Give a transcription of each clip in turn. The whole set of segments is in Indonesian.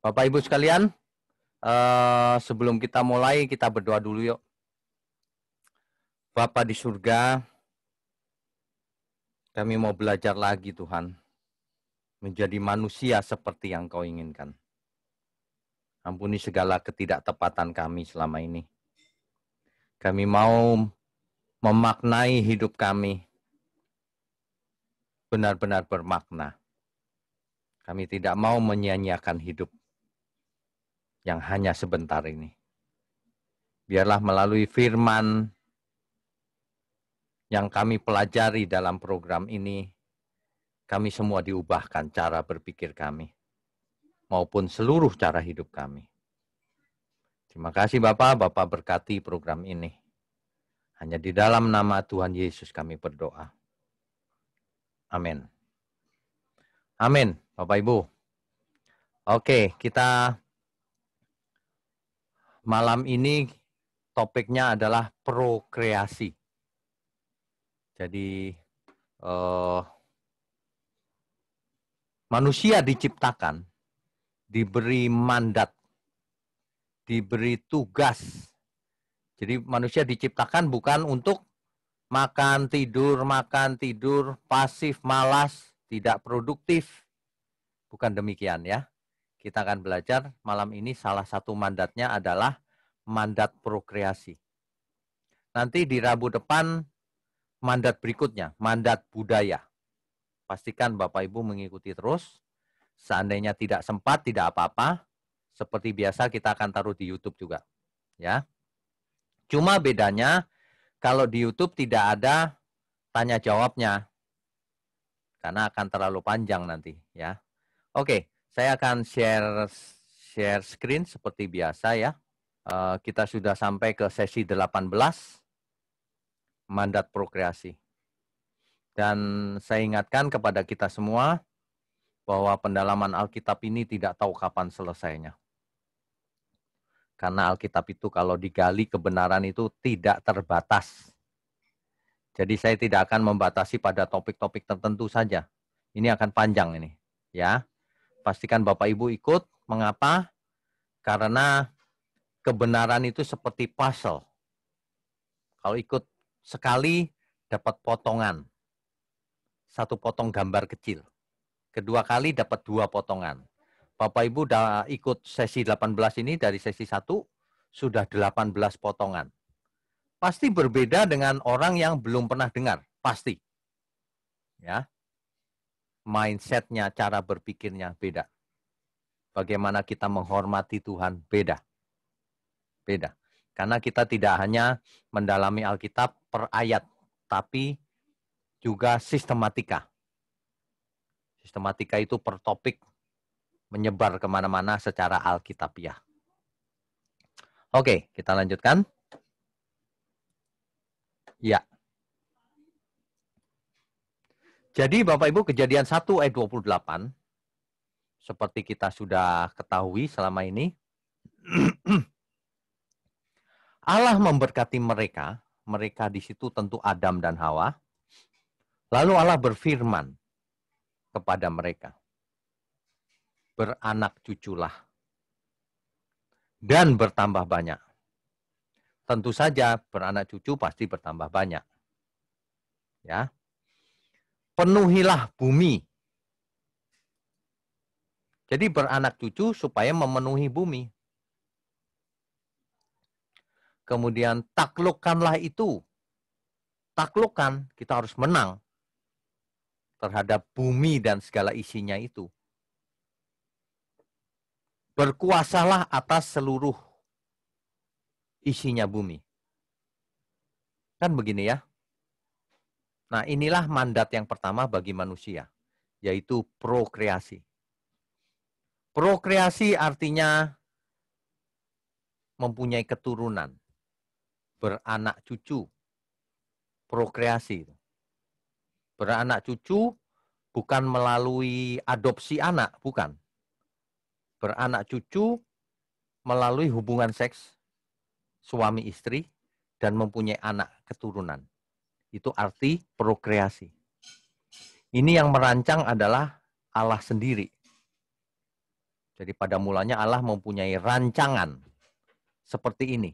Bapak Ibu sekalian, sebelum kita mulai, kita berdoa dulu yuk. Bapa di surga, kami mau belajar lagi Tuhan, menjadi manusia seperti yang Kau inginkan. Ampuni segala ketidaktepatan kami selama ini. Kami mau memaknai hidup kami benar-benar bermakna. Kami tidak mau menyia-nyiakan hidup yang hanya sebentar ini. Biarlah melalui firman yang kami pelajari dalam program ini, kami semua diubahkan cara berpikir kami, maupun seluruh cara hidup kami. Terima kasih Bapak berkati program ini. Hanya di dalam nama Tuhan Yesus kami berdoa. Amin. Amin, Bapak Ibu. Oke, kita malam ini topiknya adalah prokreasi. Jadi manusia diciptakan, diberi mandat, diberi tugas. Jadi manusia diciptakan bukan untuk makan, tidur, pasif, malas, tidak produktif. Bukan demikian ya. Kita akan belajar malam ini salah satu mandatnya adalah mandat prokreasi. Nanti di Rabu depan mandat berikutnya, mandat budaya. Pastikan Bapak Ibu mengikuti terus. Seandainya tidak sempat, tidak apa-apa. Seperti biasa kita akan taruh di YouTube juga. Ya. Cuma bedanya kalau di YouTube tidak ada tanya jawabnya. Karena akan terlalu panjang nanti ya. Oke, saya akan share screen seperti biasa ya. Kita sudah sampai ke sesi 18 mandat prokreasi. Dan saya ingatkan kepada kita semua bahwa pendalaman Alkitab ini tidak tahu kapan selesainya. Karena Alkitab itu kalau digali kebenaran itu tidak terbatas. Jadi saya tidak akan membatasi pada topik-topik tertentu saja. Ini akan panjang ini, ya. Pastikan Bapak Ibu ikut. Mengapa? Karena kebenaran itu seperti puzzle. Kalau ikut sekali dapat potongan. Satu potong gambar kecil. Kedua kali dapat 2 potongan. Bapak Ibu udah ikut sesi 18 ini dari sesi 1 sudah 18 potongan. Pasti berbeda dengan orang yang belum pernah dengar, pasti. Ya. Mindsetnya, cara berpikirnya beda. Bagaimana kita menghormati Tuhan beda. Beda. Karena kita tidak hanya mendalami Alkitab per ayat, tapi juga sistematika. Sistematika itu per topik menyebar kemana-mana secara alkitabiah. Oke, kita lanjutkan. Ya. Jadi Bapak Ibu Kejadian 1 ayat 28, seperti kita sudah ketahui selama ini, Allah memberkati mereka di situ tentu Adam dan Hawa. Lalu Allah berfirman kepada mereka, beranak cuculah dan bertambah banyak. Tentu saja beranak cucu pasti bertambah banyak. Ya. Penuhilah bumi. Jadi beranak cucu supaya memenuhi bumi. Kemudian taklukkanlah itu. Taklukkan, kita harus menang terhadap bumi dan segala isinya itu. Berkuasalah atas seluruh isinya bumi. Kan begini ya. Nah, inilah mandat yang pertama bagi manusia, yaitu prokreasi. Prokreasi artinya mempunyai keturunan, beranak cucu. Prokreasi. Beranak cucu bukan melalui adopsi anak, bukan. Beranak cucu melalui hubungan seks suami istri dan mempunyai anak keturunan. Itu arti prokreasi. Ini yang merancang adalah Allah sendiri. Jadi pada mulanya Allah mempunyai rancangan seperti ini.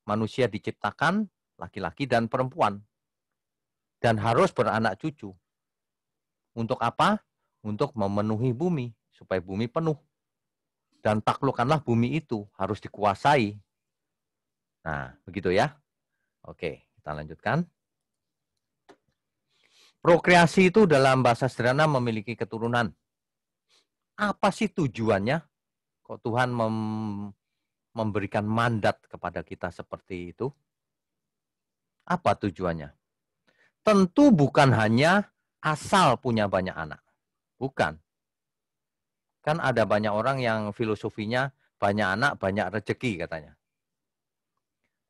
Manusia diciptakan laki-laki dan perempuan. Dan harus beranak cucu. Untuk apa? Untuk memenuhi bumi. Supaya bumi penuh. Dan taklukkanlah bumi itu. Harus dikuasai. Nah, begitu ya. Oke, kita lanjutkan. Prokreasi itu dalam bahasa sederhana memiliki keturunan. Apa sih tujuannya? Kok Tuhan memberikan mandat kepada kita seperti itu? Apa tujuannya? Tentu bukan hanya asal punya banyak anak. Bukan. Kan ada banyak orang yang filosofinya banyak anak, banyak rezeki katanya.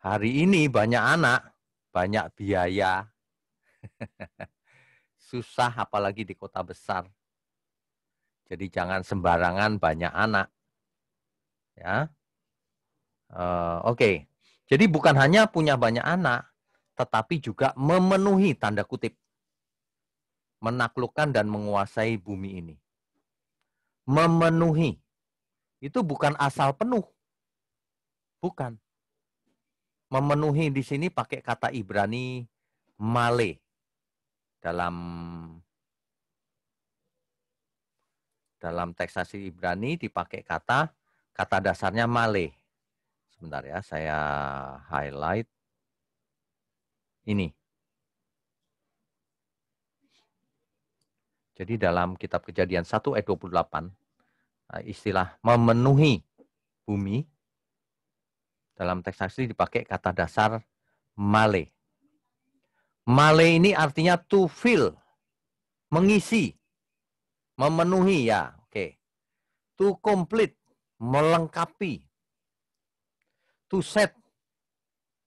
Hari ini banyak anak, banyak biaya. Susah apalagi di kota besar. Jadi jangan sembarangan banyak anak. Ya. Oke. Jadi bukan hanya punya banyak anak, tetapi juga memenuhi tanda kutip. Menaklukkan dan menguasai bumi ini. Memenuhi. Itu bukan asal penuh. Bukan. Memenuhi di sini pakai kata Ibrani male. Dalam teks asli Ibrani dipakai kata dasarnya male. Sebentar ya, saya highlight ini. Jadi dalam kitab Kejadian 1 ayat 28, istilah memenuhi bumi, dalam teks asli dipakai kata dasar male. Male ini artinya to fill, mengisi, memenuhi ya, oke. To complete, melengkapi. To set,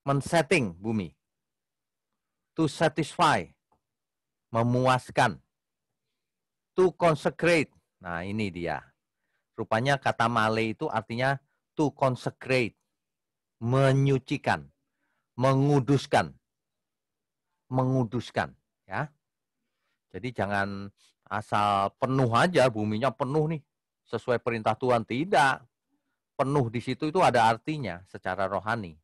men-setting bumi. To satisfy, memuaskan. To consecrate, nah ini dia. Rupanya kata male itu artinya to consecrate, menyucikan, menguduskan. Menguduskan, ya. Jadi jangan asal penuh aja, buminya penuh nih, sesuai perintah Tuhan. Tidak. Penuh di situ itu ada artinya secara rohani.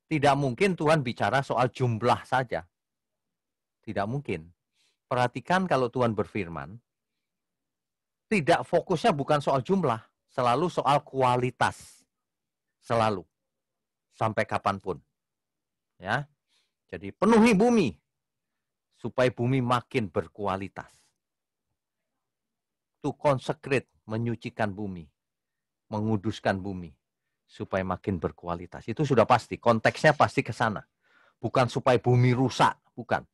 Tidak mungkin Tuhan bicara soal jumlah saja. Tidak mungkin. Perhatikan kalau Tuhan berfirman, tidak fokusnya bukan soal jumlah, selalu soal kualitas. Selalu. Sampai kapanpun. Ya. Jadi penuhi bumi, supaya bumi makin berkualitas. To consecrate, menyucikan bumi. Menguduskan bumi supaya makin berkualitas. Itu sudah pasti, konteksnya pasti ke sana. Bukan supaya bumi rusak, bukan.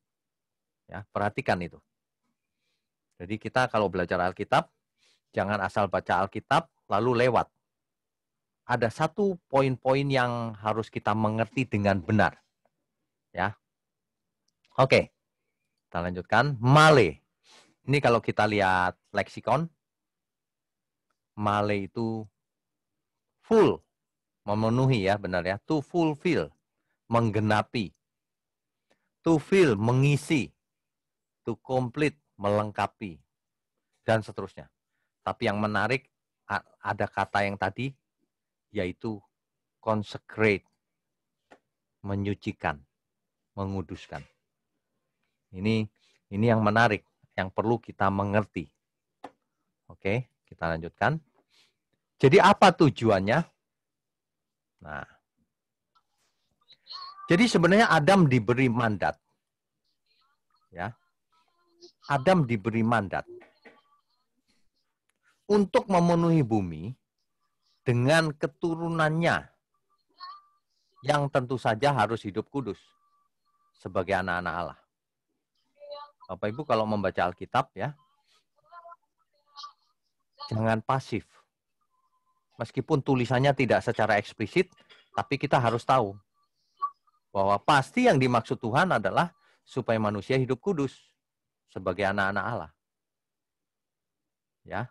Ya, perhatikan itu. Jadi kita kalau belajar Alkitab, jangan asal baca Alkitab lalu lewat. Ada satu poin-poin yang harus kita mengerti dengan benar. Ya. Oke. Kita lanjutkan. Male. Ini kalau kita lihat leksikon, male itu full, memenuhi ya, benar ya. To fulfill, menggenapi. To fill, mengisi. To complete, melengkapi. Dan seterusnya. Tapi yang menarik, ada kata yang tadi, yaitu consecrate, menyucikan, menguduskan. Ini yang menarik, yang perlu kita mengerti. Oke, kita lanjutkan. Jadi apa tujuannya? Nah, jadi sebenarnya Adam diberi mandat. Ya. Adam diberi mandat untuk memenuhi bumi dengan keturunannya yang tentu saja harus hidup kudus sebagai anak-anak Allah. Bapak Ibu kalau membaca Alkitab ya, jangan pasif. Meskipun tulisannya tidak secara eksplisit, tapi kita harus tahu bahwa pasti yang dimaksud Tuhan adalah supaya manusia hidup kudus sebagai anak-anak Allah. Ya,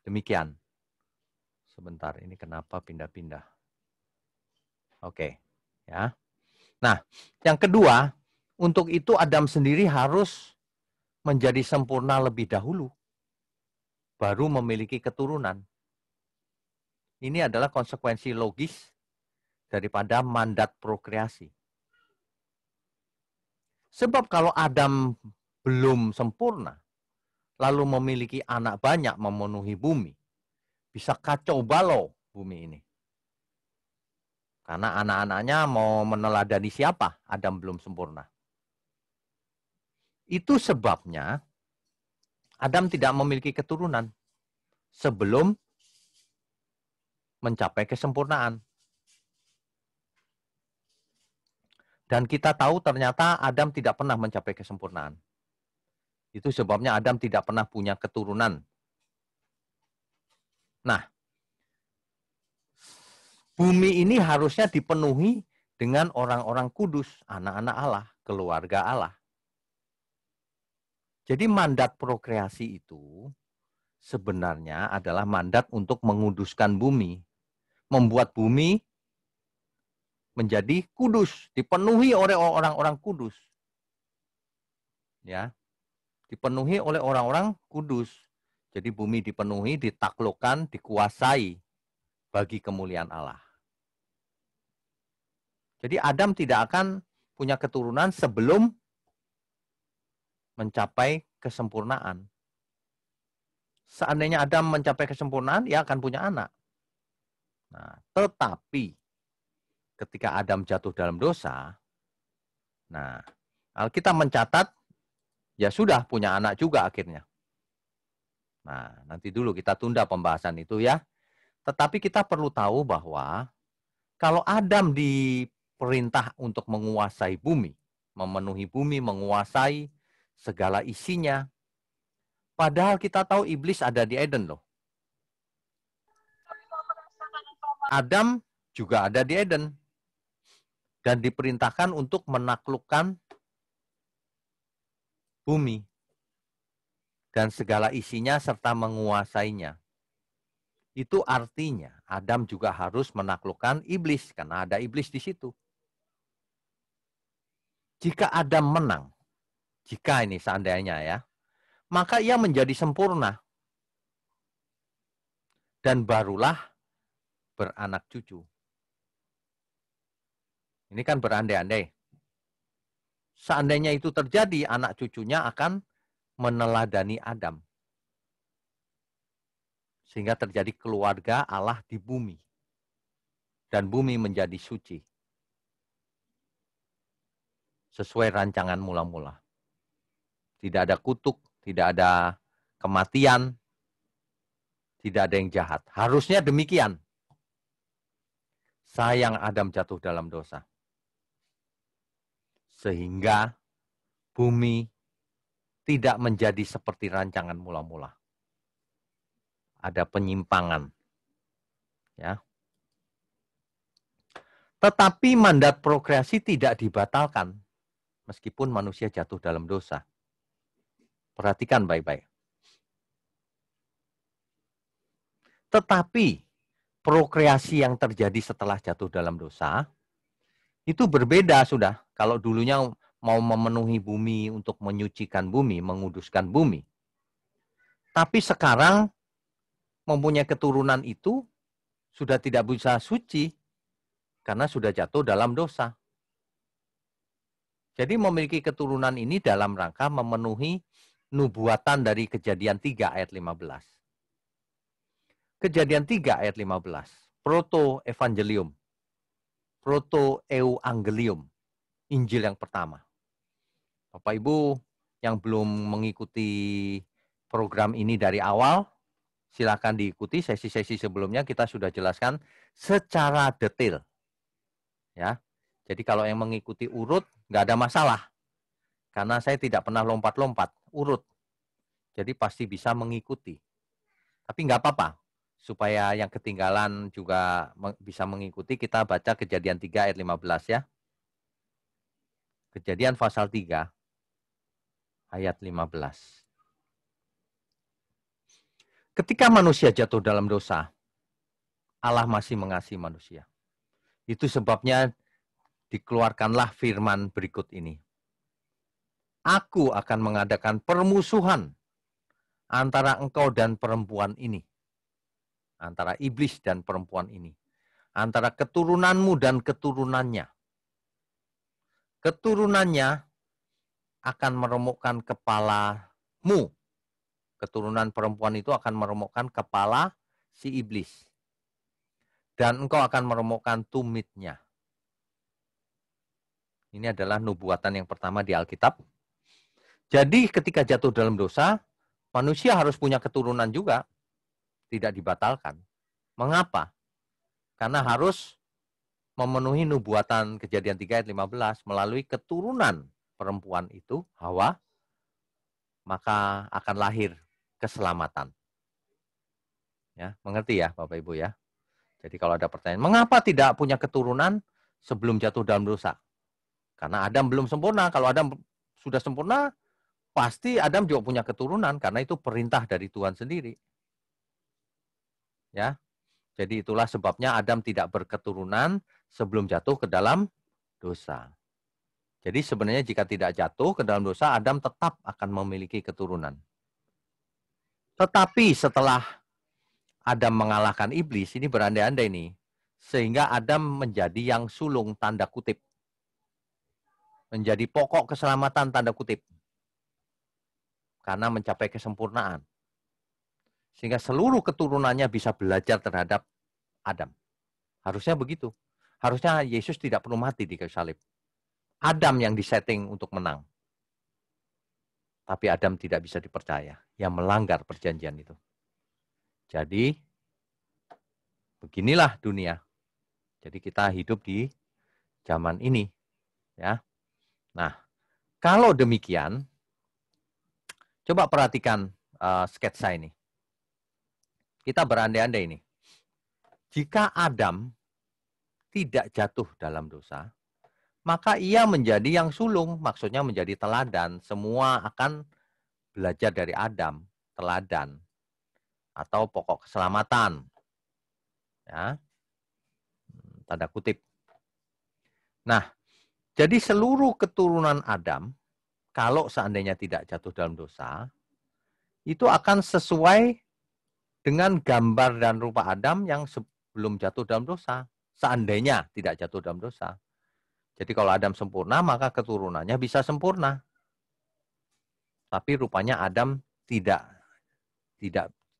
demikian. Sebentar, ini kenapa pindah-pindah? Oke, ya. Nah, yang kedua, untuk itu Adam sendiri harus menjadi sempurna lebih dahulu, baru memiliki keturunan. Ini adalah konsekuensi logis daripada mandat prokreasi. Sebab kalau Adam belum sempurna, lalu memiliki anak banyak memenuhi bumi, bisa kacau balau bumi ini. Karena anak-anaknya mau meneladani siapa? Adam belum sempurna. Itu sebabnya Adam tidak memiliki keturunan sebelum mencapai kesempurnaan. Dan kita tahu ternyata Adam tidak pernah mencapai kesempurnaan. Itu sebabnya Adam tidak pernah punya keturunan. Nah, bumi ini harusnya dipenuhi dengan orang-orang kudus, anak-anak Allah, keluarga Allah. Jadi mandat prokreasi itu sebenarnya adalah mandat untuk menguduskan bumi, membuat bumi menjadi kudus, dipenuhi oleh orang-orang kudus. Ya, dipenuhi oleh orang-orang kudus. Jadi bumi dipenuhi, ditaklukkan, dikuasai bagi kemuliaan Allah. Jadi Adam tidak akan punya keturunan sebelum mencapai kesempurnaan. Seandainya Adam mencapai kesempurnaan, ia akan punya anak. Nah, tetapi ketika Adam jatuh dalam dosa, nah, Alkitab mencatat, ya sudah punya anak juga akhirnya. Nah, nanti dulu kita tunda pembahasan itu ya. Tetapi kita perlu tahu bahwa kalau Adam diperintah untuk menguasai bumi, memenuhi bumi, menguasai segala isinya, padahal kita tahu iblis ada di Eden loh. Adam juga ada di Eden. Dan diperintahkan untuk menaklukkan bumi. Dan segala isinya serta menguasainya. Itu artinya Adam juga harus menaklukkan iblis. Karena ada iblis di situ. Jika Adam menang, jika ini seandainya ya, maka ia menjadi sempurna. Dan barulah beranak cucu. Ini kan berandai-andai. Seandainya itu terjadi, anak cucunya akan meneladani Adam. Sehingga terjadi keluarga Allah di bumi. Dan bumi menjadi suci. Sesuai rancangan mula-mula. Tidak ada kutuk, tidak ada kematian, tidak ada yang jahat. Harusnya demikian. Sayang Adam jatuh dalam dosa. Sehingga bumi tidak menjadi seperti rancangan mula-mula. Ada penyimpangan. Ya. Tetapi mandat prokreasi tidak dibatalkan meskipun manusia jatuh dalam dosa. Perhatikan baik-baik. Tetapi prokreasi yang terjadi setelah jatuh dalam dosa itu berbeda sudah. Kalau dulunya mau memenuhi bumi untuk menyucikan bumi, menguduskan bumi. Tapi sekarang mempunyai keturunan itu sudah tidak bisa suci karena sudah jatuh dalam dosa. Jadi memiliki keturunan ini dalam rangka memenuhi nubuatan dari Kejadian 3 ayat 15. Kejadian 3 ayat 15. Proto-evangelium. Proto-euangelium. Injil yang pertama. Bapak Ibu yang belum mengikuti program ini dari awal, silakan diikuti sesi-sesi sebelumnya kita sudah jelaskan secara detail. Ya. Jadi kalau yang mengikuti urut nggak ada masalah. Karena saya tidak pernah lompat-lompat, urut. Jadi pasti bisa mengikuti. Tapi nggak apa-apa. Supaya yang ketinggalan juga bisa mengikuti, kita baca Kejadian 3 ayat 15 ya. Kejadian pasal 3 ayat 15. Ketika manusia jatuh dalam dosa, Allah masih mengasihi manusia. Itu sebabnya dikeluarkanlah firman berikut ini. Aku akan mengadakan permusuhan antara engkau dan perempuan ini. Antara iblis dan perempuan ini. Antara keturunanmu dan keturunannya. Keturunannya akan meremukkan kepalamu. Keturunan perempuan itu akan meremukkan kepala si iblis. Dan engkau akan meremukkan tumitnya. Ini adalah nubuatan yang pertama di Alkitab. Jadi ketika jatuh dalam dosa, manusia harus punya keturunan juga. Tidak dibatalkan. Mengapa? Karena harus memenuhi nubuatan Kejadian 3 ayat 15 melalui keturunan perempuan itu, Hawa, maka akan lahir keselamatan. Ya, mengerti ya Bapak Ibu ya? Jadi kalau ada pertanyaan, mengapa tidak punya keturunan sebelum jatuh dalam dosa? Karena Adam belum sempurna. Kalau Adam sudah sempurna, pasti Adam juga punya keturunan karena itu perintah dari Tuhan sendiri. Ya. Jadi itulah sebabnya Adam tidak berketurunan sebelum jatuh ke dalam dosa. Jadi sebenarnya jika tidak jatuh ke dalam dosa, Adam tetap akan memiliki keturunan. Tetapi setelah Adam mengalahkan iblis, ini berandai-andai nih, sehingga Adam menjadi yang sulung tanda kutip. Menjadi pokok keselamatan tanda kutip. Karena mencapai kesempurnaan. Sehingga seluruh keturunannya bisa belajar terhadap Adam. Harusnya begitu. Harusnya Yesus tidak perlu mati di kayu salib. Adam yang disetting untuk menang. Tapi Adam tidak bisa dipercaya. Yang melanggar perjanjian itu. Jadi, beginilah dunia. Jadi kita hidup di zaman ini. Ya. Nah, kalau demikian, coba perhatikan sketsa ini. Kita berandai-andai ini. Jika Adam tidak jatuh dalam dosa, maka ia menjadi yang sulung, maksudnya menjadi teladan. Semua akan belajar dari Adam, teladan, atau pokok keselamatan. Ya. Tanda kutip. Nah, jadi seluruh keturunan Adam, kalau seandainya tidak jatuh dalam dosa, itu akan sesuai dengan gambar dan rupa Adam yang sebelum jatuh dalam dosa. Seandainya tidak jatuh dalam dosa. Jadi kalau Adam sempurna, maka keturunannya bisa sempurna. Tapi rupanya Adam tidak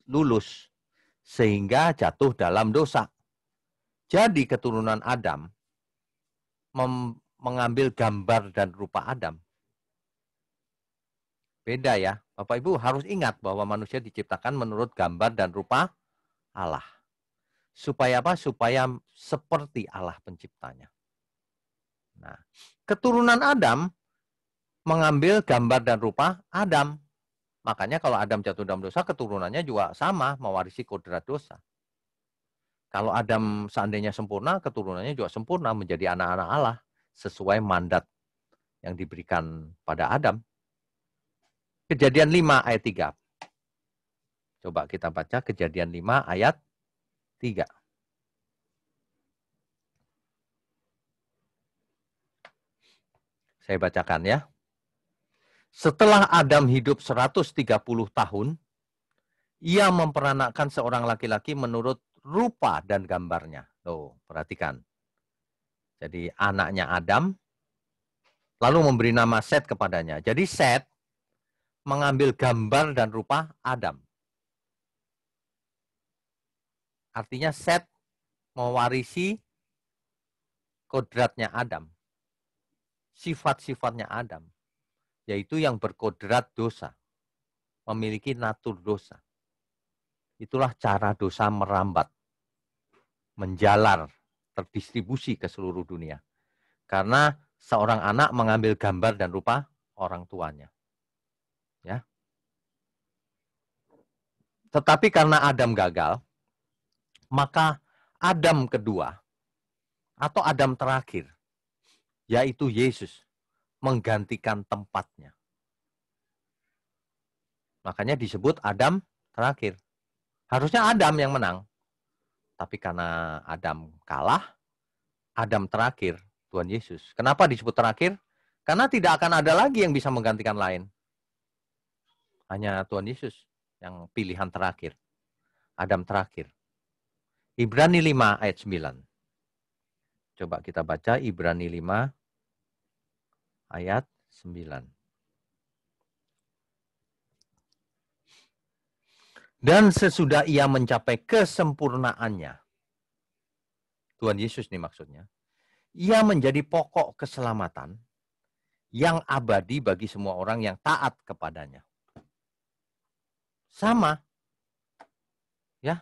lulus sehingga jatuh dalam dosa. Jadi keturunan Adam mengambil gambar dan rupa Adam. Beda ya. Bapak Ibu harus ingat bahwa manusia diciptakan menurut gambar dan rupa Allah. Supaya apa? Supaya seperti Allah penciptanya. Nah, keturunan Adam mengambil gambar dan rupa Adam. Makanya kalau Adam jatuh dalam dosa, keturunannya juga sama, mewarisi kodrat dosa. Kalau Adam seandainya sempurna, keturunannya juga sempurna, menjadi anak-anak Allah, sesuai mandat yang diberikan pada Adam. Kejadian 5 ayat 3. Coba kita baca Kejadian 5 ayat 3. Saya bacakan ya. Setelah Adam hidup 130 tahun, ia memperanakkan seorang laki-laki menurut rupa dan gambarnya. Tuh, perhatikan. Jadi anaknya Adam, lalu memberi nama Set kepadanya. Jadi Set mengambil gambar dan rupa Adam. Artinya Set mewarisi kodratnya Adam. Sifat-sifatnya Adam. Yaitu yang berkodrat dosa. Memiliki natur dosa. Itulah cara dosa merambat. Menjalar. Terdistribusi ke seluruh dunia. Karena seorang anak mengambil gambar dan rupa orang tuanya. Ya. Tetapi karena Adam gagal, maka Adam kedua atau Adam terakhir, yaitu Yesus, menggantikan tempatnya. Makanya disebut Adam terakhir. Harusnya Adam yang menang. Tapi karena Adam kalah, Adam terakhir, Tuhan Yesus. Kenapa disebut terakhir? Karena tidak akan ada lagi yang bisa menggantikan lain. Hanya Tuhan Yesus yang pilihan terakhir. Adam terakhir. Ibrani 5 ayat 9. Coba kita baca Ibrani 5 ayat 9. Dan sesudah ia mencapai kesempurnaannya, Tuhan Yesus nih maksudnya, ia menjadi pokok keselamatan yang abadi bagi semua orang yang taat kepadanya. Sama, ya.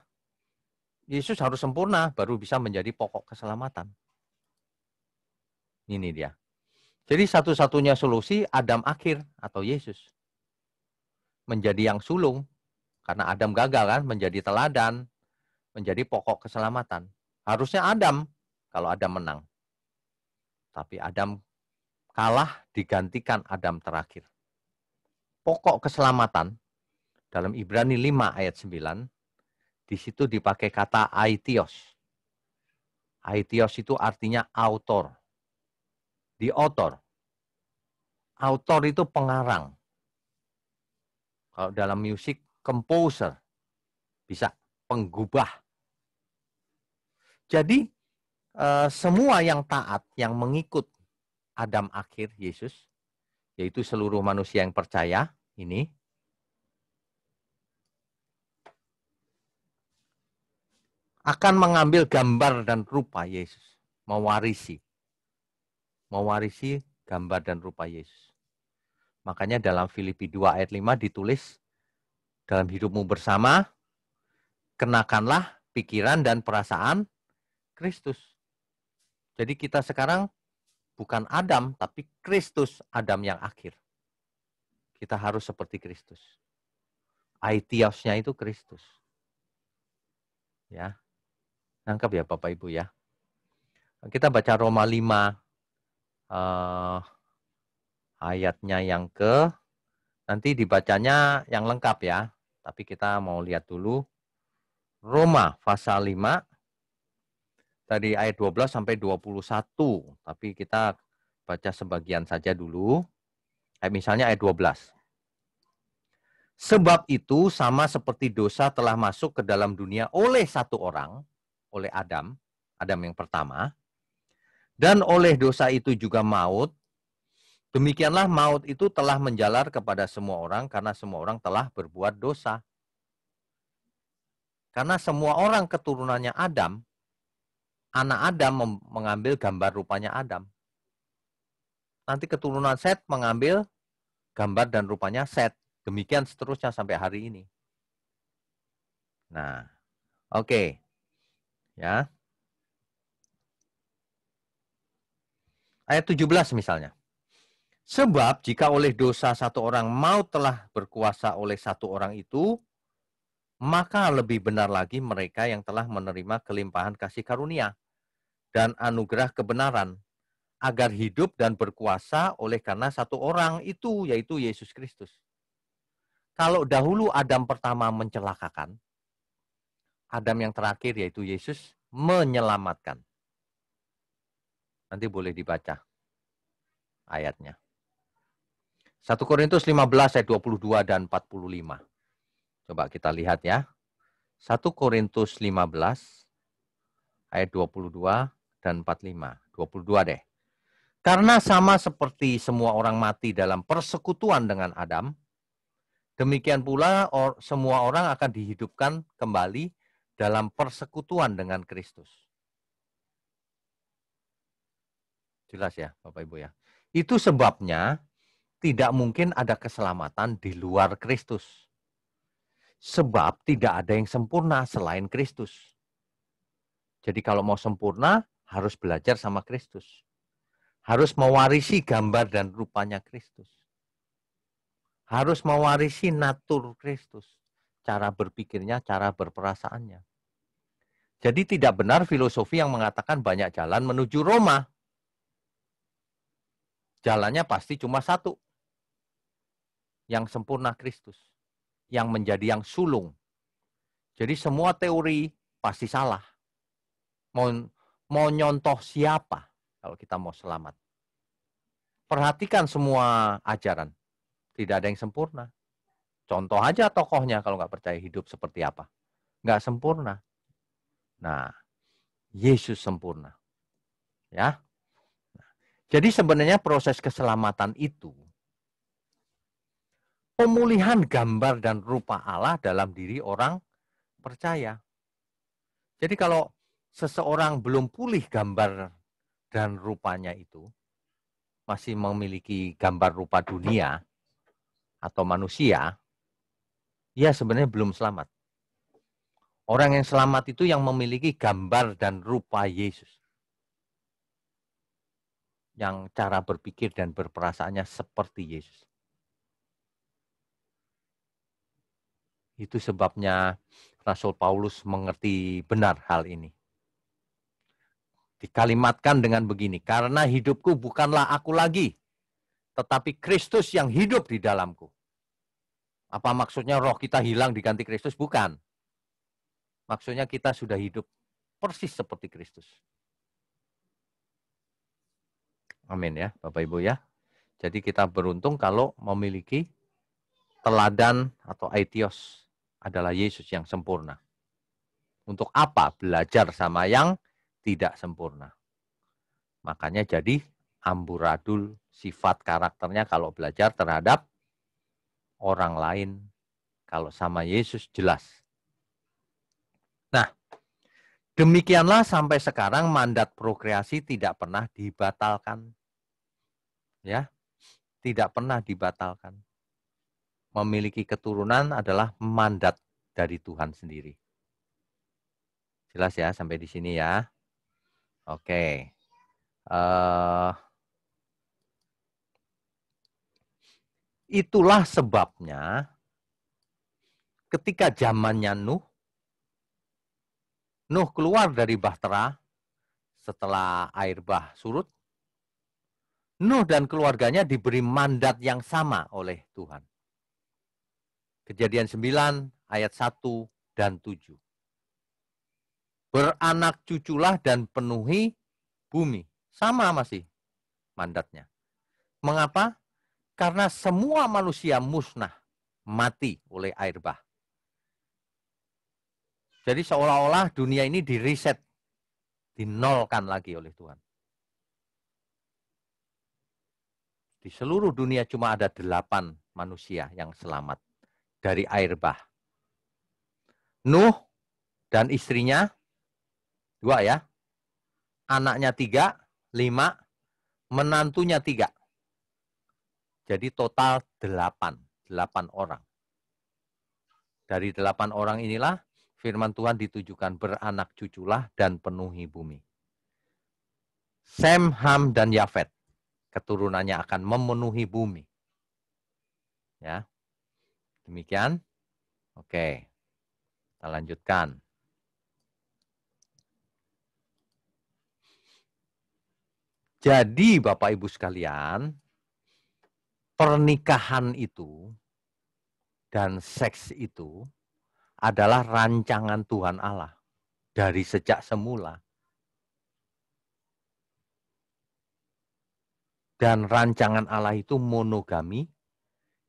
Yesus harus sempurna baru bisa menjadi pokok keselamatan. Ini dia. Jadi satu-satunya solusi Adam akhir atau Yesus. Menjadi yang sulung. Karena Adam gagal kan, menjadi teladan, menjadi pokok keselamatan. Harusnya Adam, kalau Adam menang. Tapi Adam kalah, digantikan Adam terakhir. Pokok keselamatan, dalam Ibrani 5 ayat 9, di situ dipakai kata aitios. Aitios itu artinya autor. The author. Autor itu pengarang. Kalau dalam musik, composer. Bisa penggubah. Jadi, semua yang taat, yang mengikut Adam akhir, Yesus, yaitu seluruh manusia yang percaya, ini, akan mengambil gambar dan rupa Yesus. Mewarisi gambar dan rupa Yesus. Makanya dalam Filipi 2 ayat 5 ditulis, dalam hidupmu bersama, kenakanlah pikiran dan perasaan Kristus. Jadi kita sekarang bukan Adam, tapi Kristus, Adam yang akhir. Kita harus seperti Kristus. Aitiosnya itu Kristus. Ya, nangkep ya Bapak Ibu ya. Kita baca Roma 5 ayatnya yang nanti dibacanya yang lengkap ya. Tapi kita mau lihat dulu Roma pasal 5 dari ayat 12 sampai 21. Tapi kita baca sebagian saja dulu. Misalnya ayat 12. Sebab itu sama seperti dosa telah masuk ke dalam dunia oleh satu orang, oleh Adam yang pertama, dan oleh dosa itu juga maut, demikianlah maut itu telah menjalar kepada semua orang karena semua orang telah berbuat dosa. Karena semua orang keturunannya Adam, anak Adam mengambil gambar rupanya Adam. Nanti keturunan Set mengambil gambar dan rupanya Set. Demikian seterusnya sampai hari ini. Nah, oke. Ya. Ayat 17 misalnya. Sebab jika oleh dosa satu orang maut telah berkuasa oleh satu orang itu, maka lebih benar lagi mereka yang telah menerima kelimpahan kasih karunia dan anugerah kebenaran, agar hidup dan berkuasa oleh karena satu orang itu, yaitu Yesus Kristus. Kalau dahulu Adam pertama mencelakakan, Adam yang terakhir yaitu Yesus menyelamatkan. Nanti boleh dibaca ayatnya. 1 Korintus 15 ayat 22 dan 45. Coba kita lihat ya. 1 Korintus 15 ayat 22 dan 45. 22 deh. Karena sama seperti semua orang mati dalam persekutuan dengan Adam, demikian pula semua orang akan dihidupkan kembali dalam persekutuan dengan Kristus. Jelas ya Bapak Ibu ya. Itu sebabnya tidak mungkin ada keselamatan di luar Kristus. Sebab tidak ada yang sempurna selain Kristus. Jadi kalau mau sempurna, harus belajar sama Kristus. Harus mewarisi gambar dan rupanya Kristus. Harus mewarisi natur Kristus. Cara berpikirnya, cara berperasaannya. Jadi tidak benar filosofi yang mengatakan banyak jalan menuju Roma. Jalannya pasti cuma satu. Yang sempurna Kristus. Yang menjadi yang sulung. Jadi semua teori pasti salah. Mau nyontoh siapa kalau kita mau selamat. Perhatikan semua ajaran. Tidak ada yang sempurna. Contoh aja tokohnya kalau nggak percaya hidup seperti apa. Nggak sempurna. Nah, Yesus sempurna. Ya. Jadi sebenarnya proses keselamatan itu pemulihan gambar dan rupa Allah dalam diri orang percaya. Jadi kalau seseorang belum pulih gambar dan rupanya itu, masih memiliki gambar rupa dunia atau manusia, ya sebenarnya belum selamat. Orang yang selamat itu yang memiliki gambar dan rupa Yesus. Yang cara berpikir dan berperasaannya seperti Yesus. Itu sebabnya Rasul Paulus mengerti benar hal ini. Dikalimatkan dengan begini, karena hidupku bukanlah aku lagi, tetapi Kristus yang hidup di dalamku. Apa maksudnya roh kita hilang diganti Kristus? Bukan. Maksudnya kita sudah hidup persis seperti Kristus. Amin ya, Bapak Ibu ya. Jadi kita beruntung kalau memiliki teladan atau aitios adalah Yesus yang sempurna. Untuk apa? Belajar sama yang tidak sempurna. Makanya jadi amburadul sifat karakternya kalau belajar terhadap orang lain. Kalau sama Yesus jelas. Nah, demikianlah sampai sekarang mandat prokreasi tidak pernah dibatalkan. Ya, tidak pernah dibatalkan. Memiliki keturunan adalah mandat dari Tuhan sendiri. Jelas ya sampai di sini ya. Oke. Itulah sebabnya ketika zamannya Nuh keluar dari bahtera setelah air bah surut, Nuh dan keluarganya diberi mandat yang sama oleh Tuhan. Kejadian 9 ayat 1 dan 7. Beranak cuculah dan penuhi bumi. Sama masih mandatnya. Mengapa? Karena semua manusia musnah, mati oleh air bah. Jadi seolah-olah dunia ini direset, dinolkan lagi oleh Tuhan. Di seluruh dunia cuma ada 8 manusia yang selamat dari air bah. Nuh dan istrinya 2 ya. Anaknya 3, 5, menantunya 3. Jadi total 8 orang. Dari 8 orang inilah firman Tuhan ditujukan beranak cuculah dan penuhi bumi. Sem, Ham, dan Yafet. Keturunannya akan memenuhi bumi. Ya. Demikian. Oke. Kita lanjutkan. Jadi Bapak Ibu sekalian, pernikahan itu dan seks itu adalah rancangan Tuhan Allah dari sejak semula. Dan rancangan Allah itu monogami,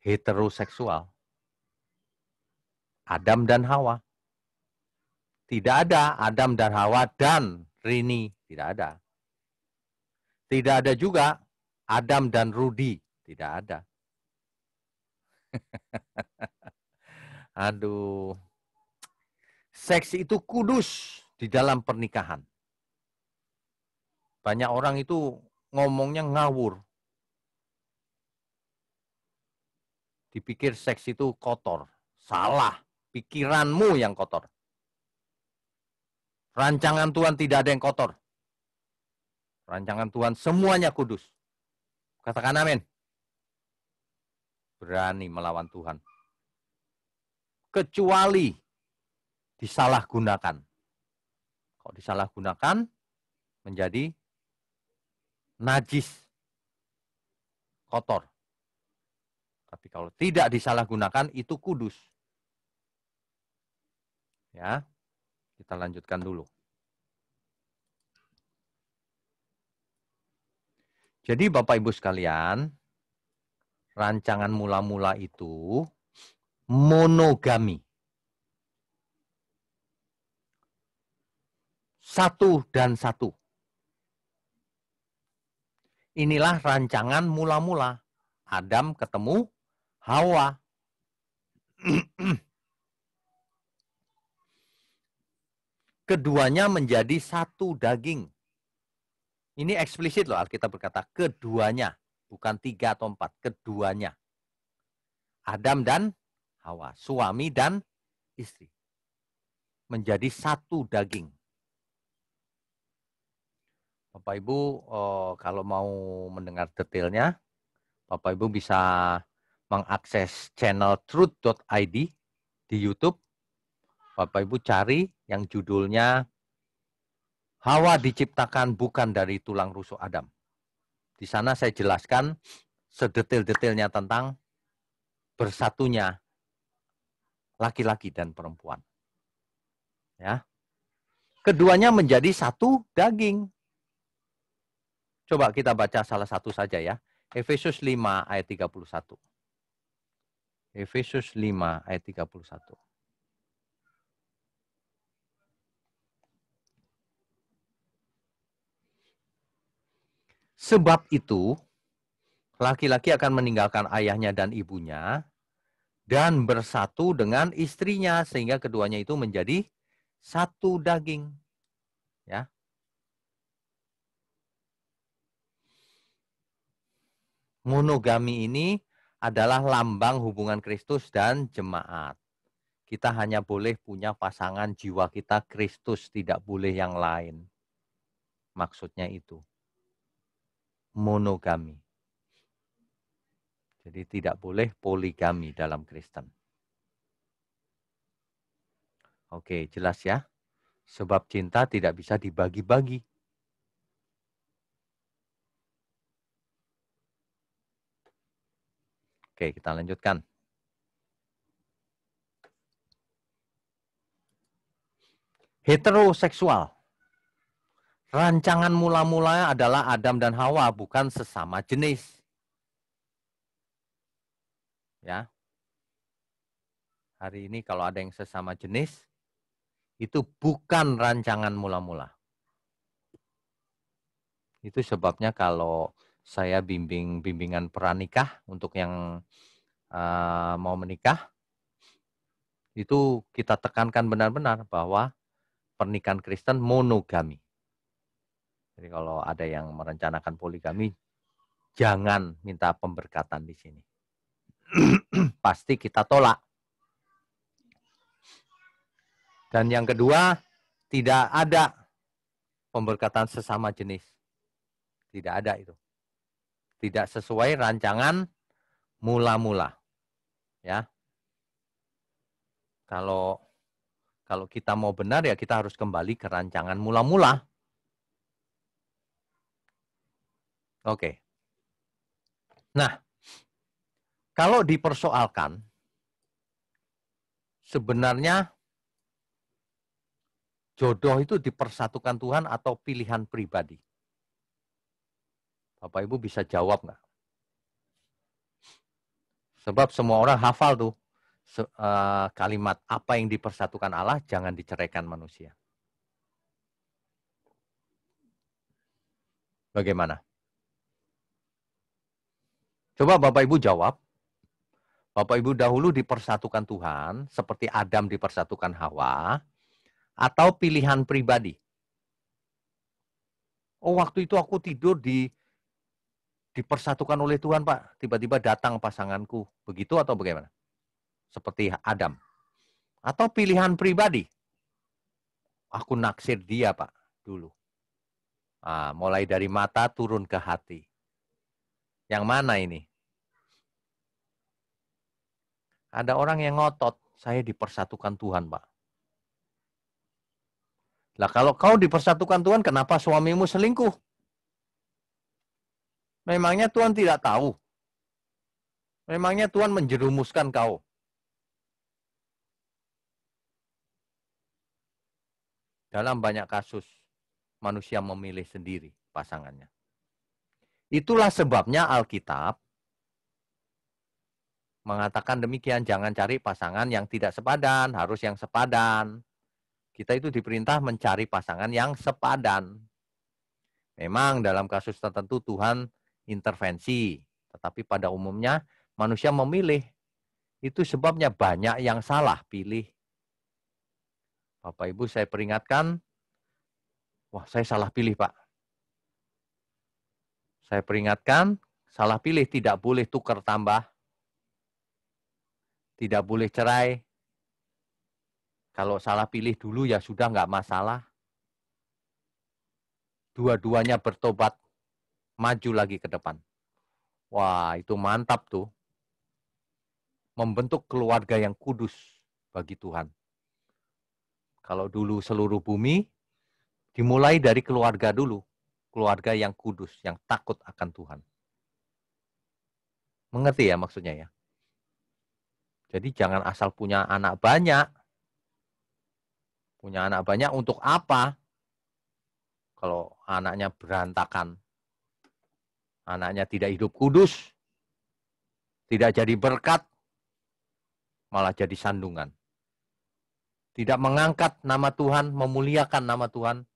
heteroseksual. Adam dan Hawa. Tidak ada Adam dan Hawa dan Rini. Tidak ada. Tidak ada juga Adam dan Rudi. Tidak ada. Aduh. Seks itu kudus di dalam pernikahan. Banyak orang itu ngomongnya ngawur. Dipikir seks itu kotor. Salah. Pikiranmu yang kotor. Rancangan Tuhan tidak ada yang kotor. Rancangan Tuhan semuanya kudus. Katakan amin. Berani melawan Tuhan. Kecuali disalahgunakan. Kalau disalahgunakan menjadi najis, kotor. Tapi kalau tidak disalahgunakan itu kudus. Ya, kita lanjutkan dulu. Jadi Bapak Ibu sekalian, rancangan mula-mula itu monogami. Satu dan satu. Inilah rancangan mula-mula. Adam ketemu Hawa. Keduanya menjadi satu daging. Ini eksplisit loh, Alkitab berkata keduanya. Bukan 3 atau 4, keduanya. Adam dan Hawa, suami dan istri. Menjadi satu daging. Bapak Ibu, kalau mau mendengar detailnya, Bapak Ibu bisa mengakses channel truth.id di YouTube. Bapak Ibu cari yang judulnya Hawa diciptakan bukan dari tulang rusuk Adam. Di sana saya jelaskan sedetail-detailnya tentang bersatunya laki-laki dan perempuan. Ya. Keduanya menjadi satu daging. Coba kita baca salah satu saja ya. Efesus 5 ayat 31. Efesus 5 ayat 31. Sebab itu, laki-laki akan meninggalkan ayahnya dan ibunya dan bersatu dengan istrinya sehingga keduanya itu menjadi satu daging. Ya. Monogami ini adalah lambang hubungan Kristus dan jemaat. Kita hanya boleh punya pasangan jiwa kita Kristus, tidak boleh yang lain. Maksudnya itu. Monogami. Jadi tidak boleh poligami dalam Kristen. Oke, jelas ya. Sebab cinta tidak bisa dibagi-bagi. Oke, kita lanjutkan. Heteroseksual. Rancangan mula-mulanya adalah Adam dan Hawa, bukan sesama jenis. Ya. Hari ini kalau ada yang sesama jenis, itu bukan rancangan mula-mula. Itu sebabnya kalau saya bimbingan pranikah untuk yang mau menikah, itu kita tekankan benar-benar bahwa pernikahan Kristen monogami. Jadi kalau ada yang merencanakan poligami, jangan minta pemberkatan di sini. Pasti kita tolak. Dan yang kedua, tidak ada pemberkatan sesama jenis. Tidak ada itu. Tidak sesuai rancangan mula-mula. Ya. Kalau kita mau benar ya kita harus kembali ke rancangan mula-mula. Oke. Nah, kalau dipersoalkan, sebenarnya jodoh itu dipersatukan Tuhan atau pilihan pribadi? Bapak Ibu bisa jawab nggak? Sebab semua orang hafal tuh kalimat apa yang dipersatukan Allah jangan diceraikan manusia. Bagaimana? Coba Bapak Ibu jawab. Bapak Ibu dahulu dipersatukan Tuhan, seperti Adam dipersatukan Hawa, atau pilihan pribadi? Oh, waktu itu aku tidur dipersatukan oleh Tuhan, Pak. Tiba-tiba datang pasanganku. Begitu atau bagaimana? Seperti Adam. Atau pilihan pribadi? Aku naksir dia, Pak, dulu. Mulai dari mata turun ke hati. Yang mana ini? Ada orang yang ngotot, saya dipersatukan Tuhan, Pak. Lah kalau kau dipersatukan Tuhan, kenapa suamimu selingkuh? Memangnya Tuhan tidak tahu? Memangnya Tuhan menjerumuskan kau? Dalam banyak kasus, manusia memilih sendiri pasangannya. Itulah sebabnya Alkitab mengatakan demikian, jangan cari pasangan yang tidak sepadan, harus yang sepadan. Kita itu diperintah mencari pasangan yang sepadan. Memang dalam kasus tertentu Tuhan intervensi, tetapi pada umumnya manusia memilih. Itu sebabnya banyak yang salah pilih. Bapak Ibu saya peringatkan, wah saya salah pilih Pak. Saya peringatkan, salah pilih tidak boleh tukar tambah, tidak boleh cerai. Kalau salah pilih dulu ya sudah nggak masalah. Dua-duanya bertobat, maju lagi ke depan. Wah itu mantap tuh. Membentuk keluarga yang kudus bagi Tuhan. Kalau dulu seluruh bumi, dimulai dari keluarga dulu. Keluarga yang kudus, yang takut akan Tuhan. Mengerti ya maksudnya ya? Jadi jangan asal punya anak banyak. Punya anak banyak untuk apa? Kalau anaknya berantakan. Anaknya tidak hidup kudus. Tidak jadi berkat. Malah jadi sandungan. Tidak mengangkat nama Tuhan, memuliakan nama Tuhan.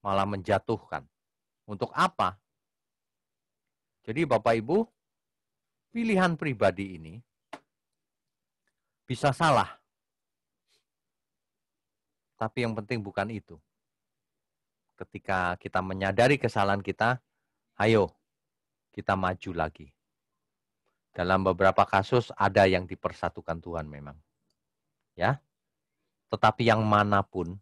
Malah menjatuhkan. Untuk apa? Jadi Bapak Ibu, pilihan pribadi ini bisa salah. Tapi yang penting bukan itu. Ketika kita menyadari kesalahan kita, ayo kita maju lagi. Dalam beberapa kasus ada yang dipersatukan Tuhan memang. Ya. Tetapi yang manapun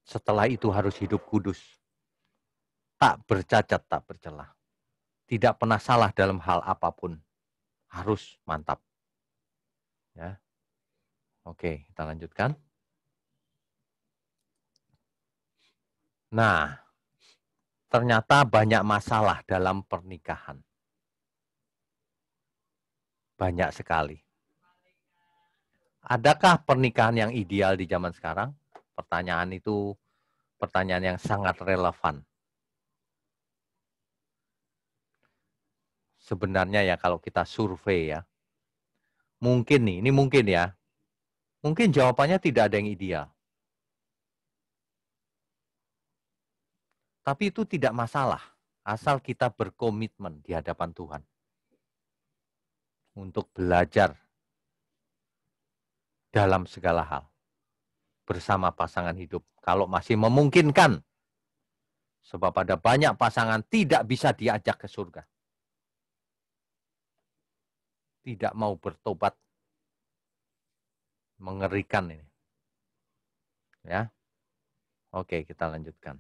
setelah itu harus hidup kudus. Tak bercacat, tak bercelah. Tidak pernah salah dalam hal apapun. Harus mantap. Ya. Oke, kita lanjutkan. Nah, ternyata banyak masalah dalam pernikahan. Banyak sekali. Adakah pernikahan yang ideal di zaman sekarang? Pertanyaan itu pertanyaan yang sangat relevan. Sebenarnya ya kalau kita survei ya, mungkin nih, ini mungkin ya, mungkin jawabannya tidak ada yang ideal. Tapi itu tidak masalah, asal kita berkomitmen di hadapan Tuhan. Untuk belajar dalam segala hal. Bersama pasangan hidup. Kalau masih memungkinkan. Sebab ada banyak pasangan tidak bisa diajak ke surga. Tidak mau bertobat. Mengerikan ini. Ya. Oke, kita lanjutkan.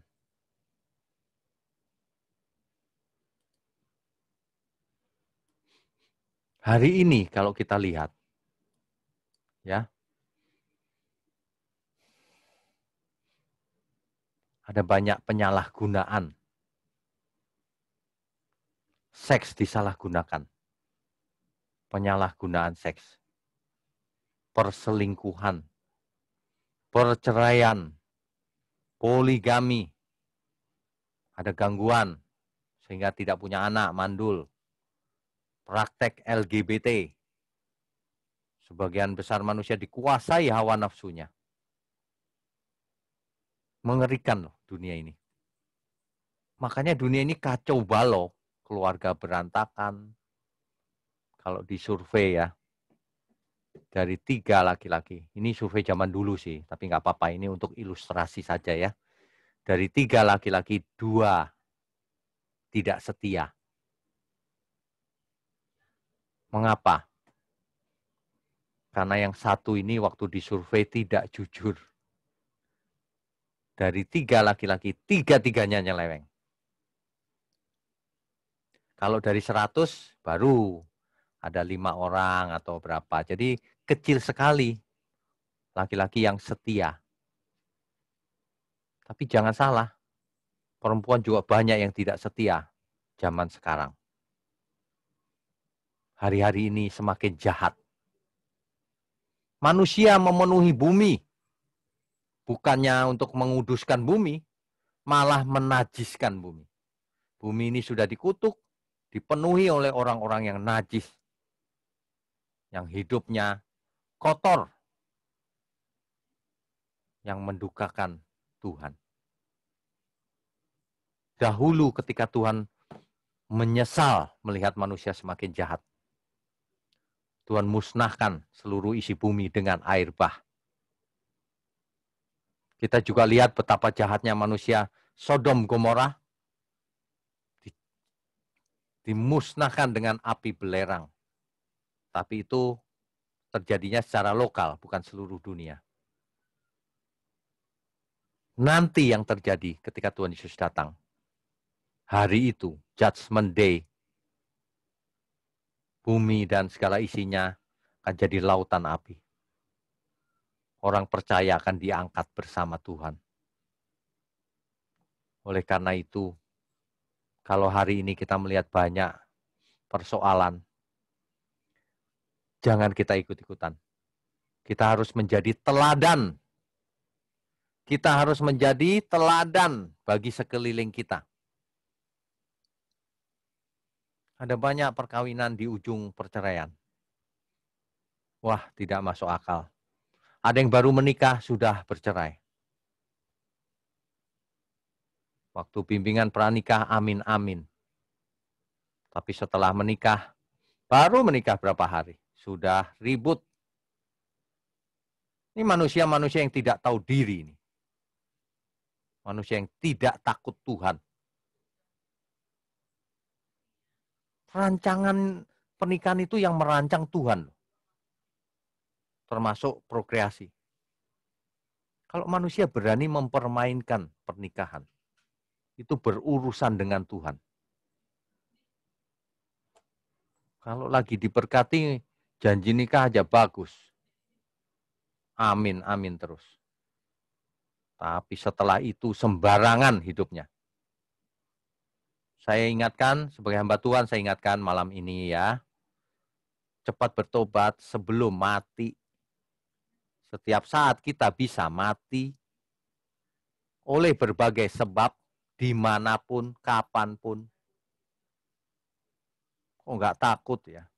Hari ini kalau kita lihat, ya, ada banyak penyalahgunaan. Seks disalahgunakan. Penyalahgunaan seks. Perselingkuhan. Perceraian. Poligami. Ada gangguan. Sehingga tidak punya anak, mandul. Praktek LGBT. Sebagian besar manusia dikuasai hawa nafsunya. Mengerikan loh dunia ini. Makanya dunia ini kacau balau. Keluarga berantakan. Kalau disurvei ya. Dari 3 laki-laki. Ini survei zaman dulu sih. Tapi nggak apa-apa. Ini untuk ilustrasi saja ya. Dari 3 laki-laki, 2 tidak setia. Mengapa? Karena yang satu ini waktu disurvei tidak jujur. Dari 3 laki-laki, 3-tiganya nyeleweng. Kalau dari 100 baru ada 5 orang atau berapa. Jadi kecil sekali laki-laki yang setia. Tapi jangan salah, perempuan juga banyak yang tidak setia zaman sekarang. Hari-hari ini semakin jahat. Manusia memenuhi bumi. Bukannya untuk menguduskan bumi, malah menajiskan bumi. Bumi ini sudah dikutuk, dipenuhi oleh orang-orang yang najis. Yang hidupnya kotor. yang mendukakan Tuhan. Dahulu ketika Tuhan menyesal melihat manusia semakin jahat, Tuhan musnahkan seluruh isi bumi dengan air bah. Kita juga lihat betapa jahatnya manusia Sodom Gomora dimusnahkan dengan api belerang. Tapi itu terjadinya secara lokal, bukan seluruh dunia. Nanti yang terjadi ketika Tuhan Yesus datang, hari itu, Judgment Day, bumi dan segala isinya akan jadi lautan api. Orang percaya akan diangkat bersama Tuhan. Oleh karena itu, kalau hari ini kita melihat banyak persoalan, jangan kita ikut-ikutan. Kita harus menjadi teladan. Kita harus menjadi teladan bagi sekeliling kita. Ada banyak perkawinan di ujung perceraian. Wah, tidak masuk akal. Ada yang baru menikah sudah bercerai. Waktu bimbingan pranikah, amin, amin. Tapi setelah menikah, baru menikah berapa hari, sudah ribut. Ini manusia-manusia yang tidak tahu diri. Ini. Manusia yang tidak takut Tuhan. Rancangan pernikahan itu yang merancang Tuhan. Termasuk prokreasi. Kalau manusia berani mempermainkan pernikahan, itu berurusan dengan Tuhan. Kalau lagi diberkati, janji nikah aja bagus. Amin, amin terus. Tapi setelah itu sembarangan hidupnya. Saya ingatkan, sebagai hamba Tuhan, saya ingatkan malam ini ya. Cepat bertobat sebelum mati. Setiap saat kita bisa mati oleh berbagai sebab, dimanapun, kapanpun. Kok nggak takut ya?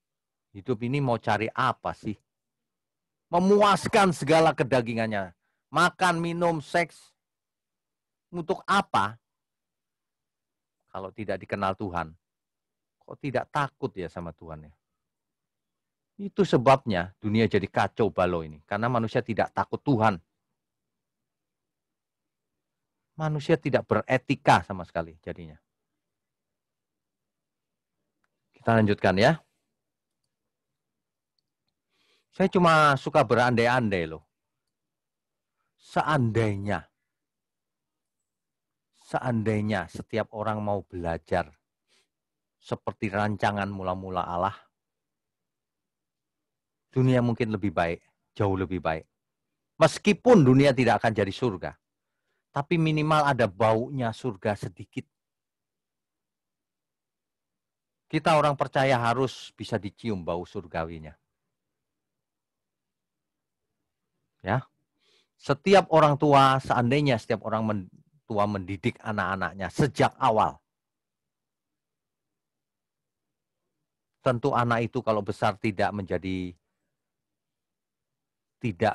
Hidup ini mau cari apa sih? Memuaskan segala kedagingannya. Makan, minum, seks. Untuk apa? Kalau tidak dikenal Tuhan. Kok tidak takut ya sama Tuhan ya? Itu sebabnya dunia jadi kacau balau ini. Karena manusia tidak takut Tuhan. Manusia tidak beretika sama sekali jadinya. Kita lanjutkan ya. Saya cuma suka berandai-andai loh. Seandainya setiap orang mau belajar seperti rancangan mula-mula Allah, dunia mungkin lebih baik, jauh lebih baik. Meskipun dunia tidak akan jadi surga, tapi minimal ada baunya surga sedikit. Kita orang percaya harus bisa dicium bau surgawinya. Ya. Setiap orang tua, seandainya setiap orang tua mendidik anak-anaknya sejak awal, tentu anak itu kalau besar tidak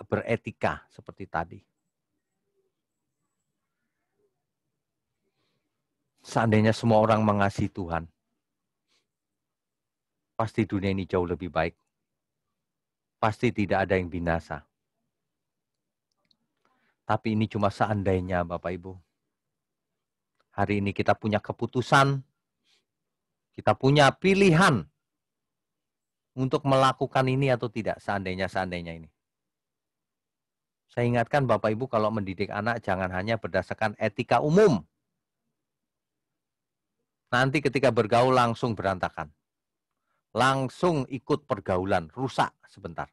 beretika seperti tadi. Seandainya semua orang mengasihi Tuhan, pasti dunia ini jauh lebih baik. Pasti tidak ada yang binasa. Tapi ini cuma seandainya, Bapak Ibu. Hari ini kita punya keputusan, kita punya pilihan untuk melakukan ini atau tidak, seandainya ini. Saya ingatkan Bapak Ibu kalau mendidik anak jangan hanya berdasarkan etika umum. Nanti ketika bergaul langsung berantakan. Langsung ikut pergaulan, rusak sebentar.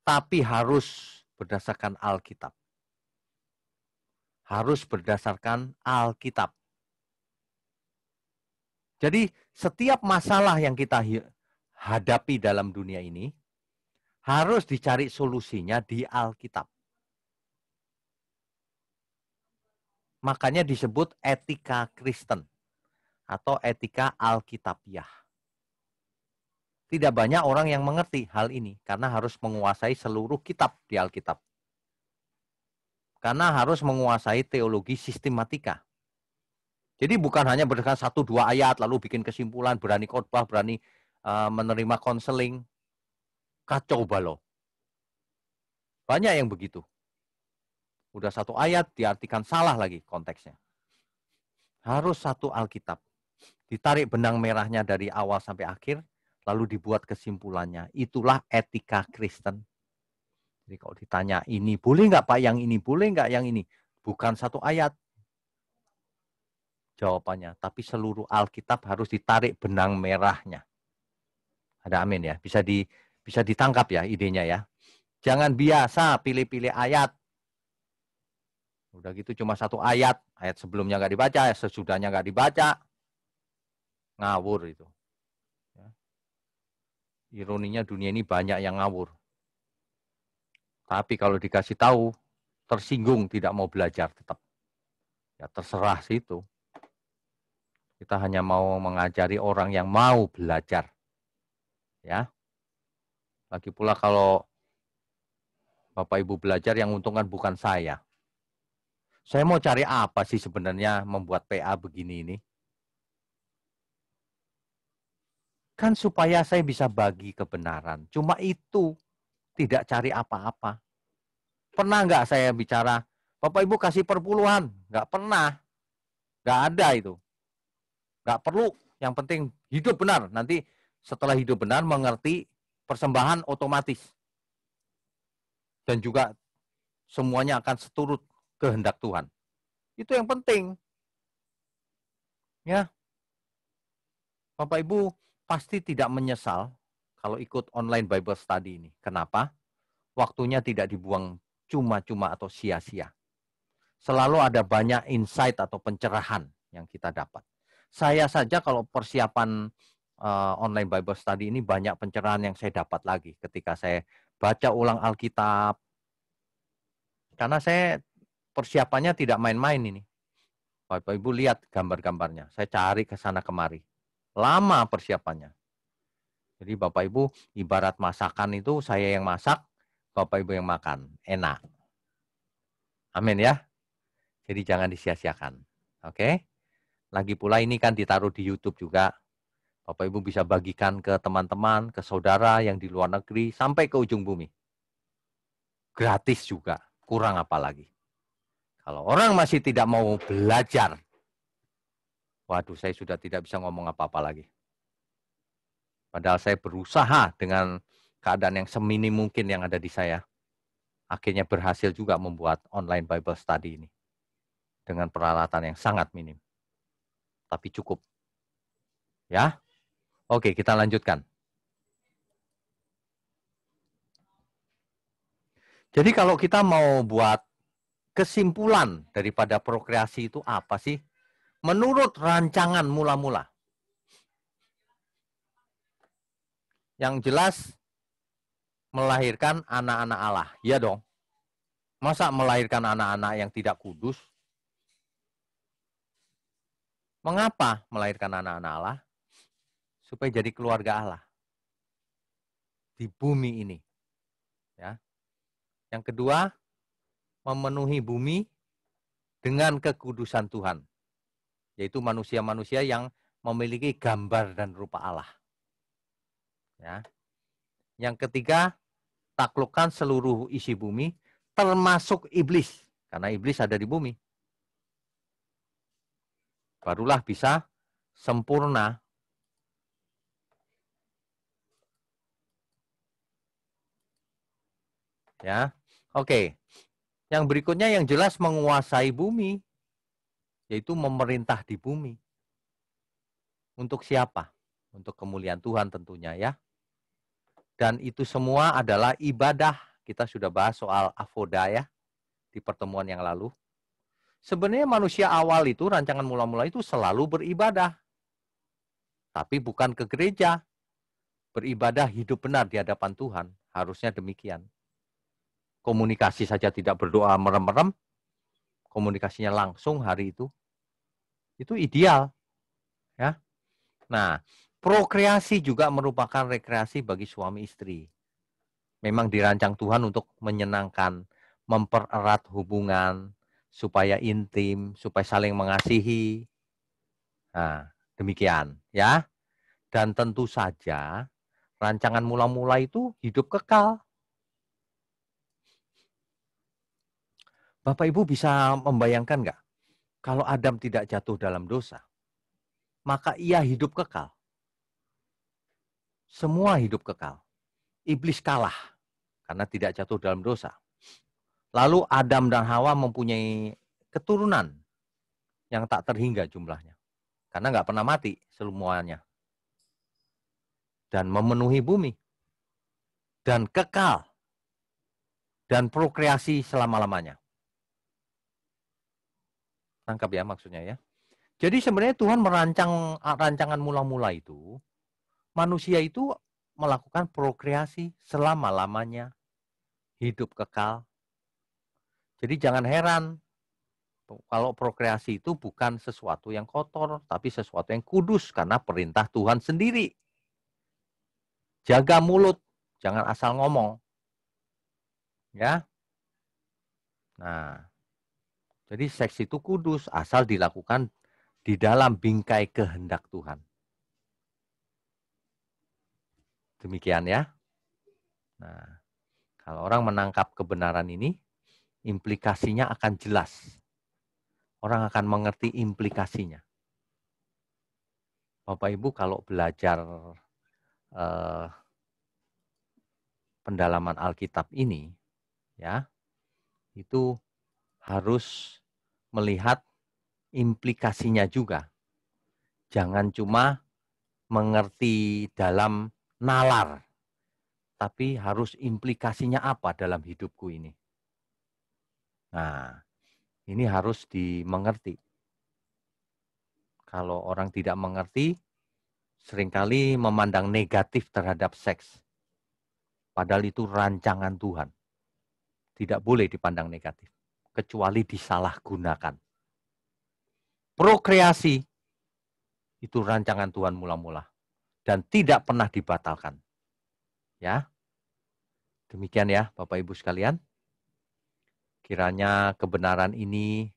Tapi harus berdasarkan Alkitab. Harus berdasarkan Alkitab. Jadi setiap masalah yang kita hadapi dalam dunia ini, harus dicari solusinya di Alkitab. Makanya disebut etika Kristen atau etika Alkitabiah. Tidak banyak orang yang mengerti hal ini karena harus menguasai seluruh kitab di Alkitab. Karena harus menguasai teologi sistematika. Jadi bukan hanya berdasarkan 1-2 ayat, lalu bikin kesimpulan, berani khotbah, berani menerima konseling. Kacau balau. Banyak yang begitu. Udah 1 ayat, diartikan salah lagi konteksnya. Harus 1 Alkitab. Ditarik benang merahnya dari awal sampai akhir, lalu dibuat kesimpulannya. Itulah etika Kristen. Jadi kalau ditanya ini, boleh nggak Pak yang ini, boleh nggak yang ini? Bukan 1 ayat jawabannya, tapi seluruh Alkitab harus ditarik benang merahnya. Ada amin ya, bisa ditangkap ya idenya ya. Jangan biasa pilih-pilih ayat. Udah gitu cuma 1 ayat sebelumnya nggak dibaca, sesudahnya nggak dibaca. Ngawur itu. Ya. Ironinya dunia ini banyak yang ngawur. Tapi kalau dikasih tahu, tersinggung, tidak mau belajar tetap. Ya terserah sih itu. Kita hanya mau mengajari orang yang mau belajar. Ya. Lagi pula kalau Bapak Ibu belajar yang untungkan bukan saya. Saya mau cari apa sih sebenarnya membuat PA begini ini? Kan supaya saya bisa bagi kebenaran. Cuma itu, tidak cari apa-apa. Pernah nggak saya bicara, Bapak Ibu kasih perpuluhan? Nggak pernah. Nggak ada itu. Nggak perlu. Yang penting hidup benar. Nanti setelah hidup benar mengerti persembahan otomatis. Dan juga semuanya akan seturut kehendak Tuhan. Itu yang penting. Ya. Bapak Ibu pasti tidak menyesal kalau ikut online Bible study ini. Kenapa? Waktunya tidak dibuang cuma-cuma atau sia-sia. Selalu ada banyak insight atau pencerahan yang kita dapat. Saya saja kalau persiapan online Bible study ini banyak pencerahan yang saya dapat lagi ketika saya baca ulang Alkitab. Karena saya persiapannya tidak main-main ini. Bapak Ibu lihat gambar-gambarnya. Saya cari ke sana kemari. Lama persiapannya. Jadi Bapak Ibu ibarat masakan itu saya yang masak, Bapak Ibu yang makan. Enak. Amin ya. Jadi jangan disia-siakan. Oke. Lagi pula ini kan ditaruh di YouTube juga. Bapak Ibu bisa bagikan ke teman-teman, ke saudara yang di luar negeri, sampai ke ujung bumi. Gratis juga. Kurang apa lagi. Kalau orang masih tidak mau belajar, waduh saya sudah tidak bisa ngomong apa-apa lagi. Padahal saya berusaha dengan keadaan yang seminim mungkin yang ada di saya. Akhirnya berhasil juga membuat online Bible study ini. Dengan peralatan yang sangat minim. Tapi cukup. Ya. Oke, kita lanjutkan. Jadi kalau kita mau buat kesimpulan daripada prokreasi itu apa sih? Menurut rancangan mula-mula. Yang jelas melahirkan anak-anak Allah. Ya dong. Masa melahirkan anak-anak yang tidak kudus? Mengapa melahirkan anak-anak Allah? Supaya jadi keluarga Allah. Di bumi ini. Ya. Yang kedua, memenuhi bumi dengan kekudusan Tuhan. Yaitu manusia-manusia yang memiliki gambar dan rupa Allah. Ya. Yang ketiga, taklukkan seluruh isi bumi, termasuk iblis. Karena iblis ada di bumi. Barulah bisa sempurna. Ya, oke. Yang berikutnya yang jelas menguasai bumi, yaitu memerintah di bumi. Untuk siapa? Untuk kemuliaan Tuhan tentunya ya. Dan itu semua adalah ibadah. Kita sudah bahas soal avoda ya di pertemuan yang lalu. Sebenarnya manusia awal itu, rancangan mula-mula itu selalu beribadah. Tapi bukan ke gereja. Beribadah hidup benar di hadapan Tuhan. Harusnya demikian. Komunikasi saja tidak berdoa merem-merem. Komunikasinya langsung hari itu. Itu ideal. Ya. Nah, prokreasi juga merupakan rekreasi bagi suami istri. Memang dirancang Tuhan untuk menyenangkan, mempererat hubungan, supaya intim, supaya saling mengasihi. Nah, demikian ya. Dan tentu saja rancangan mula-mula itu hidup kekal. Bapak Ibu bisa membayangkan nggak? Kalau Adam tidak jatuh dalam dosa, maka ia hidup kekal. Semua hidup kekal. Iblis kalah karena tidak jatuh dalam dosa. Lalu Adam dan Hawa mempunyai keturunan yang tak terhingga jumlahnya. Karena nggak pernah mati semuanya. Dan memenuhi bumi. Dan kekal. Dan prokreasi selama-lamanya. Tangkap ya maksudnya ya. Jadi sebenarnya Tuhan merancang rancangan mula-mula itu, manusia itu melakukan prokreasi selama-lamanya, hidup kekal. Jadi jangan heran kalau prokreasi itu bukan sesuatu yang kotor, tapi sesuatu yang kudus karena perintah Tuhan sendiri. Jaga mulut, jangan asal ngomong. Ya. Nah, jadi seks itu kudus asal dilakukan di dalam bingkai kehendak Tuhan. Demikian ya. Nah, kalau orang menangkap kebenaran ini, implikasinya akan jelas. Orang akan mengerti implikasinya. Bapak Ibu kalau belajar pendalaman Alkitab ini, ya, itu harus melihat implikasinya juga. Jangan cuma mengerti dalam nalar, tapi harus implikasinya apa dalam hidupku ini. Nah, ini harus dimengerti. Kalau orang tidak mengerti, seringkali memandang negatif terhadap seks. Padahal itu rancangan Tuhan. Tidak boleh dipandang negatif, kecuali disalahgunakan. Prokreasi itu rancangan Tuhan mula-mula dan tidak pernah dibatalkan. Ya. Demikian ya Bapak Ibu sekalian. Kiranya kebenaran ini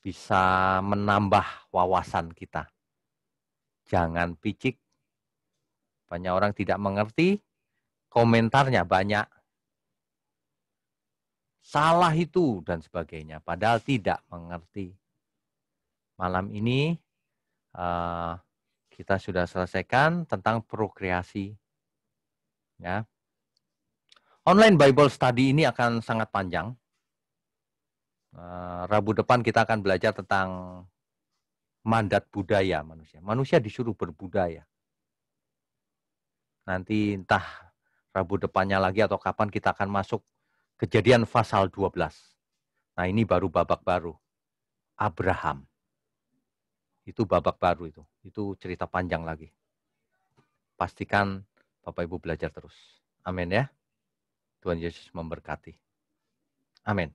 bisa menambah wawasan kita. Jangan picik. Banyak orang tidak mengerti, komentarnya banyak. Salah itu dan sebagainya, padahal tidak mengerti. Malam ini kita sudah selesaikan tentang prokreasi. Ya. Online Bible Study ini akan sangat panjang. Rabu depan kita akan belajar tentang mandat budaya manusia. Manusia disuruh berbudaya. Nanti entah Rabu depannya lagi atau kapan kita akan masuk Kejadian pasal 12. Nah ini baru babak baru. Abraham. Itu babak baru itu. Itu cerita panjang lagi. Pastikan Bapak Ibu belajar terus. Amin ya. Tuhan Yesus memberkati. Amin.